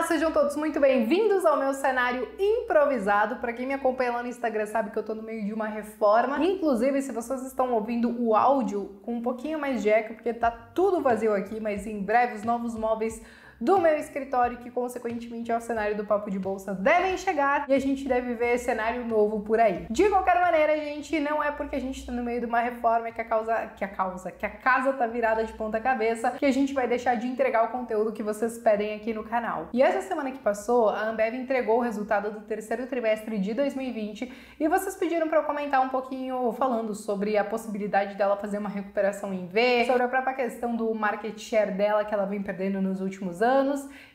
Olá, sejam todos muito bem-vindos ao meu cenário improvisado. Para quem me acompanha lá no Instagram sabe que eu tô no meio de uma reforma. Inclusive, se vocês estão ouvindo o áudio com um pouquinho mais de eco, porque tá tudo vazio aqui, mas em breve os novos móveis do meu escritório, que consequentemente é o cenário do Papo de Bolsa, devem chegar e a gente deve ver cenário novo por aí. De qualquer maneira, gente, não é porque a gente tá no meio de uma reforma que a casa tá virada de ponta cabeça que a gente vai deixar de entregar o conteúdo que vocês pedem aqui no canal. E essa semana que passou, a Ambev entregou o resultado do terceiro trimestre de 2020 e vocês pediram para eu comentar um pouquinho falando sobre a possibilidade dela fazer uma recuperação em V, sobre a própria questão do market share dela que ela vem perdendo nos últimos anos.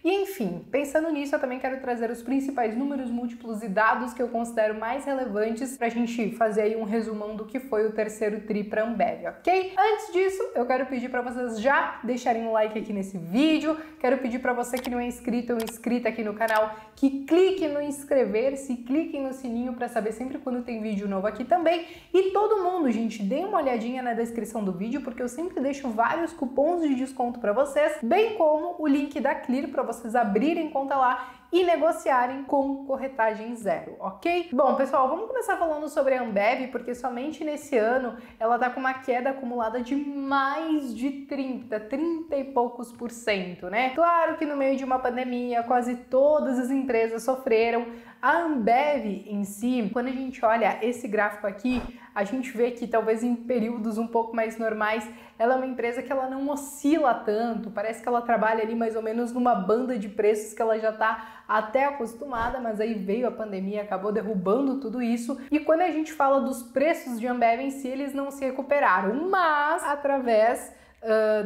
E enfim, pensando nisso, eu também quero trazer os principais números múltiplos e dados que eu considero mais relevantes pra gente fazer aí um resumão do que foi o terceiro tri pra Ambev, ok? Antes disso, eu quero pedir pra vocês já deixarem um like aqui nesse vídeo, quero pedir pra você que não é inscrito ou inscrita aqui no canal, que clique no inscrever-se, cliquem no sininho pra saber sempre quando tem vídeo novo aqui também. E todo mundo, gente, dê uma olhadinha na descrição do vídeo, porque eu sempre deixo vários cupons de desconto pra vocês, bem como o link da Clear para vocês abrirem conta lá e negociarem com corretagem zero, ok? Bom, pessoal, vamos começar falando sobre a Ambev, porque somente nesse ano ela tá com uma queda acumulada de mais de 30 e poucos %, né? Claro que no meio de uma pandemia, quase todas as empresas sofreram. A Ambev em si, quando a gente olha esse gráfico aqui, a gente vê que talvez em períodos um pouco mais normais, ela é uma empresa que ela não oscila tanto, parece que ela trabalha ali mais ou menos numa banda de preços que ela já tá até acostumada, mas aí veio a pandemia, acabou derrubando tudo isso. E quando a gente fala dos preços de Ambev em si, eles não se recuperaram, mas através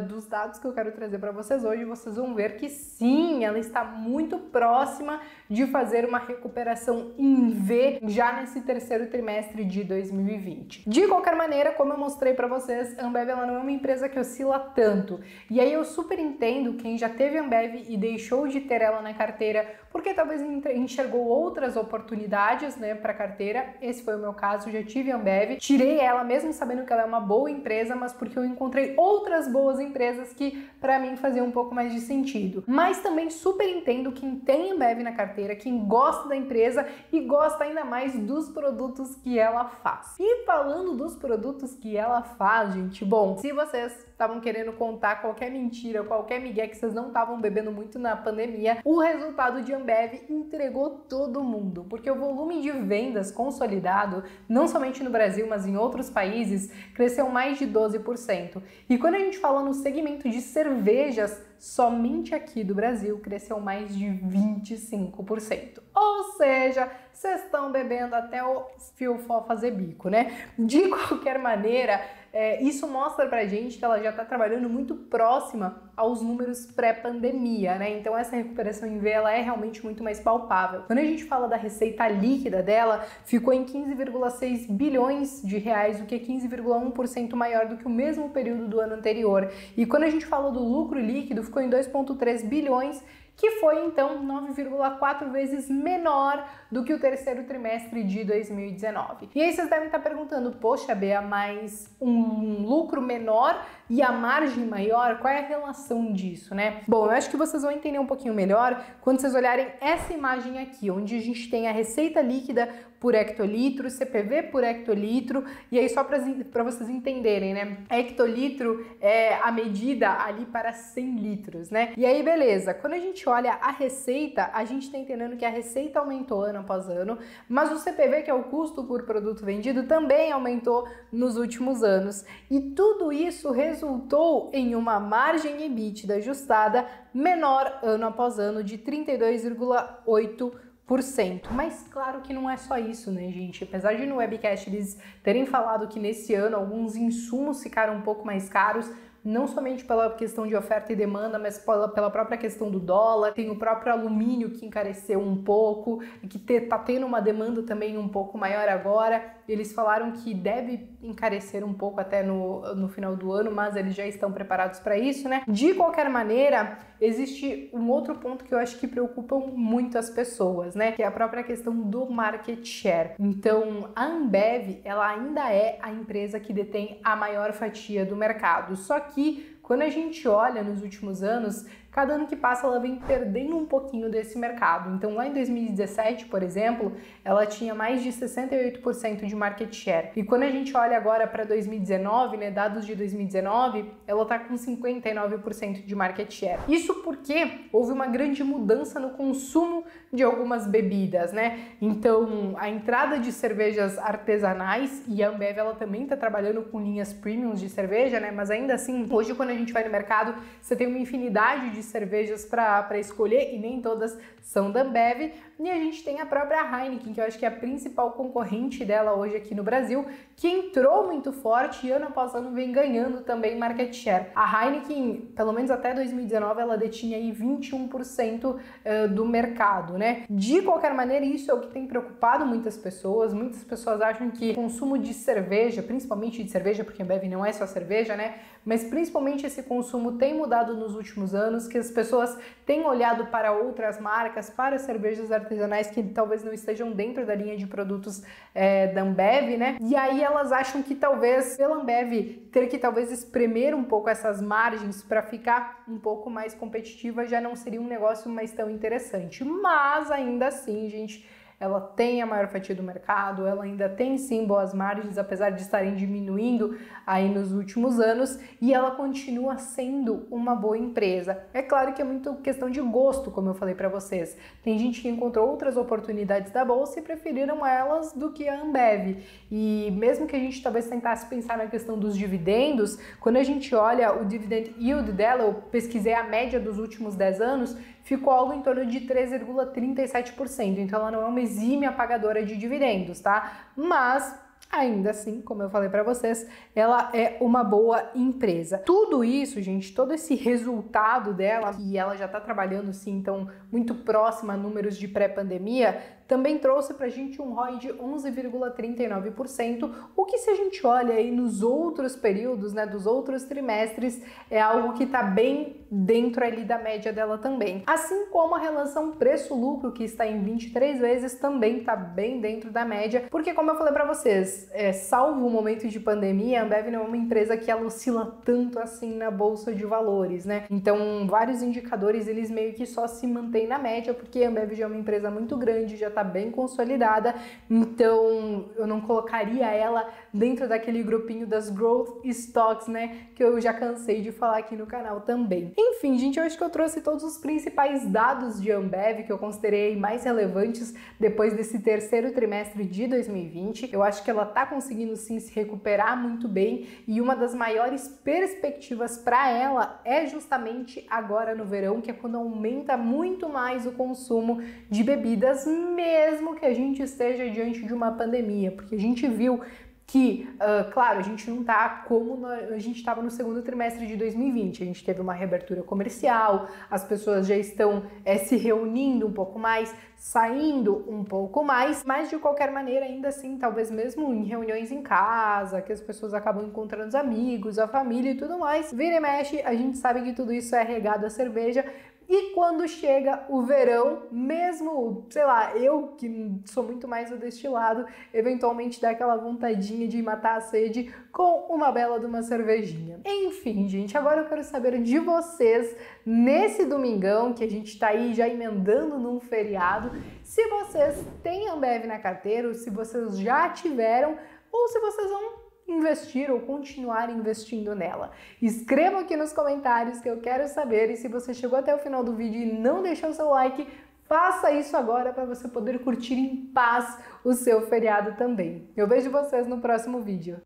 dos dados que eu quero trazer para vocês hoje, vocês vão ver que sim, ela está muito próxima de fazer uma recuperação em V já nesse terceiro trimestre de 2020. De qualquer maneira, como eu mostrei para vocês, a Ambev ela não é uma empresa que oscila tanto. E aí eu super entendo quem já teve Ambev e deixou de ter ela na carteira, porque talvez enxergou outras oportunidades, né, para carteira. Esse foi o meu caso, já tive Ambev, tirei ela mesmo sabendo que ela é uma boa empresa, mas porque eu encontrei outras boas empresas que para mim faziam um pouco mais de sentido. Mas também super entendo quem tem Ambev na carteira, quem gosta da empresa e gosta ainda mais dos produtos que ela faz. E falando dos produtos que ela faz, gente, bom, se vocês estavam querendo contar qualquer mentira, qualquer migué que vocês não estavam bebendo muito na pandemia, o resultado de Ambev entregou todo mundo, porque o volume de vendas consolidado, não somente no Brasil, mas em outros países, cresceu mais de 12%. E quando a gente fala no segmento de cervejas, somente aqui do Brasil cresceu mais de 25%. Ou seja, vocês estão bebendo até o fiofó fazer bico, né? De qualquer maneira, isso mostra pra gente que ela já está trabalhando muito próxima aos números pré-pandemia, né? Então essa recuperação em V ela é realmente muito mais palpável. Quando a gente fala da receita líquida dela, ficou em 15,6 bilhões de reais, o que é 15,1% maior do que o mesmo período do ano anterior. E quando a gente fala do lucro líquido, ficou em 2,3 bilhões, que foi então 9,4 vezes menor do que o terceiro trimestre de 2019. E aí vocês devem estar perguntando, poxa, Bea, mas um lucro menor e a margem maior, qual é a relação disso, né? Bom, eu acho que vocês vão entender um pouquinho melhor quando vocês olharem essa imagem aqui, onde a gente tem a receita líquida por hectolitro, CPV por hectolitro, e aí só para vocês entenderem, né? Hectolitro é a medida ali para 100 litros, né? E aí, beleza, quando a gente olha a receita, a gente tá entendendo que a receita aumentou ano após ano, mas o CPV, que é o custo por produto vendido, também aumentou nos últimos anos. E tudo isso resultou em uma margem EBITDA ajustada menor ano após ano de 32,8%. Mas claro que não é só isso, né, gente? Apesar de no webcast eles terem falado que nesse ano alguns insumos ficaram um pouco mais caros, não somente pela questão de oferta e demanda, mas pela própria questão do dólar, tem o próprio alumínio que encareceu um pouco, e que tá tendo uma demanda também um pouco maior agora. Eles falaram que deve encarecer um pouco até no final do ano, mas eles já estão preparados para isso, né? De qualquer maneira, existe um outro ponto que eu acho que preocupa muito as pessoas, né? Que é a própria questão do market share. Então, a Ambev, ela ainda é a empresa que detém a maior fatia do mercado, só que quando a gente olha nos últimos anos, cada ano que passa ela vem perdendo um pouquinho desse mercado. Então lá em 2017, por exemplo, ela tinha mais de 68% de market share. E quando a gente olha agora para 2019, né, dados de 2019, ela está com 59% de market share. Isso porque houve uma grande mudança no consumo de algumas bebidas, né? Então, a entrada de cervejas artesanais, e a Ambev ela também está trabalhando com linhas premiums de cerveja, né? Mas ainda assim, hoje quando a gente vai no mercado, você tem uma infinidade de cervejas para escolher e nem todas são da Ambev. E a gente tem a própria Heineken, que eu acho que é a principal concorrente dela hoje aqui no Brasil, que entrou muito forte e ano após ano vem ganhando também market share. A Heineken, pelo menos até 2019, ela detinha aí 21% do mercado, né? De qualquer maneira, isso é o que tem preocupado muitas pessoas. Muitas pessoas acham que o consumo de cerveja, principalmente de cerveja, porque a Ambev não é só cerveja, né? Mas principalmente esse consumo tem mudado nos últimos anos, que as pessoas têm olhado para outras marcas, para cervejas artesanais que talvez não estejam dentro da linha de produtos da Ambev, né? E aí elas acham que talvez pela Ambev ter que talvez espremer um pouco essas margens para ficar um pouco mais competitiva já não seria um negócio mais tão interessante. Mas ainda assim, gente, ela tem a maior fatia do mercado, ela ainda tem sim boas margens, apesar de estarem diminuindo aí nos últimos anos, e ela continua sendo uma boa empresa. É claro que é muito questão de gosto, como eu falei para vocês. Tem gente que encontrou outras oportunidades da bolsa e preferiram elas do que a Ambev. E mesmo que a gente talvez tentasse pensar na questão dos dividendos, quando a gente olha o dividend yield dela, eu pesquisei a média dos últimos 10 anos, ficou algo em torno de 3,37%. Então ela não é uma exímia pagadora de dividendos, tá? Mas ainda assim, como eu falei para vocês, ela é uma boa empresa. Tudo isso, gente, todo esse resultado dela, e ela já tá trabalhando sim, então muito próxima a números de pré-pandemia, também trouxe pra gente um ROI de 11,39%, o que se a gente olha aí nos outros períodos, né, dos outros trimestres, é algo que tá bem dentro ali da média dela também. Assim como a relação preço-lucro, que está em 23 vezes, também tá bem dentro da média, porque como eu falei pra vocês, salvo o momento de pandemia, a Ambev não é uma empresa que ela oscila tanto assim na bolsa de valores, né? Então, vários indicadores, eles meio que só se mantêm na média, porque a Ambev já é uma empresa muito grande, já tá bem consolidada, então eu não colocaria ela dentro daquele grupinho das growth stocks, né, que eu já cansei de falar aqui no canal também. Enfim, gente, eu acho que eu trouxe todos os principais dados de Ambev que eu considerei mais relevantes depois desse terceiro trimestre de 2020. Eu acho que ela tá conseguindo sim se recuperar muito bem e uma das maiores perspectivas para ela é justamente agora no verão, que é quando aumenta muito mais o consumo de bebidas, mesmo que a gente esteja diante de uma pandemia, porque a gente viu que, claro, a gente não tá como a gente estava no segundo trimestre de 2020, a gente teve uma reabertura comercial, as pessoas já estão se reunindo um pouco mais, saindo um pouco mais, mas de qualquer maneira, ainda assim, talvez mesmo em reuniões em casa, que as pessoas acabam encontrando os amigos, a família e tudo mais, vira e mexe, a gente sabe que tudo isso é regado a cerveja. E quando chega o verão, mesmo, sei lá, eu que sou muito mais o destilado, eventualmente dá aquela vontadinha de matar a sede com uma bela de uma cervejinha. Enfim, gente, agora eu quero saber de vocês, nesse domingão, que a gente tá aí já emendando num feriado, se vocês têm Ambev na carteira, ou se vocês já tiveram, ou se vocês vão investir ou continuar investindo nela. Escreva aqui nos comentários que eu quero saber, e se você chegou até o final do vídeo e não deixou o seu like, faça isso agora para você poder curtir em paz o seu feriado também. Eu vejo vocês no próximo vídeo.